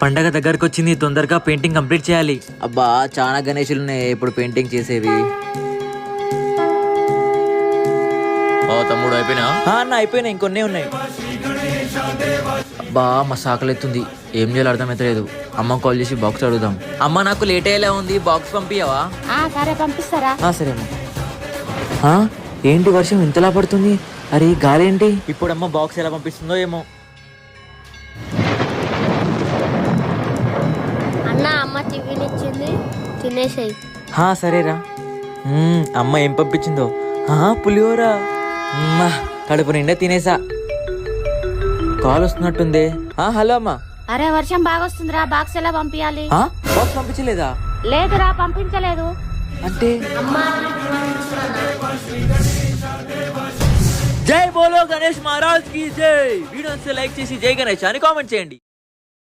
పండగ దగ్గరకు వచ్చింది, తొందరగా పెయింటింగ్ కంప్లీట్ చేయాలి. అబ్బా చాలా గణేషులు ఉన్నాయి ఇప్పుడు పెయింటింగ్ చేసేవి. తమ్ముడు అయిపోయినా? అన్న అయిపోయినాయి, ఇంకొన్నే ఉన్నాయి. అబ్బా మా సాకలెత్తుంది, ఏం చేయాలో అర్థమైతలేదు. అమ్మ కాల్ చేసి బాక్స్ అడుగుదాం. అమ్మ నాకు లేట్ అయ్యేలా ఉంది, బాక్స్ పంపియవా? సరే పంపిస్తారా? సరే అమ్మా. ఏంటి వర్షం ఇంతలా పడుతుంది? అరే గాలి ఏంటి? ఇప్పుడు అమ్మ బాక్స్ ఎలా పంపిస్తుందో ఏమో. అన్న అమ్మ టిఫిన్ ఇచ్చింది, తినేసాయి. సరేరా. అమ్మ ఏం పంపించిందో? పులిహోర. కడుపు నిండా తినేసా. కాల్ వస్తున్నట్టుంది. హలో అమ్మా. అరే వర్షం బాగా వస్తుందిరా, బాక్స్ ఎలా పంపించాలి? బాక్స్ పంపించలేదా? లేదురా, పంపించలేదు. అంటే అమ్మా జై బోలో గణేష్ మహారాజ్ కి జై. వీడియోని లైక్ చేసి జై గణేష్ అని కామెంట్ చేయండి.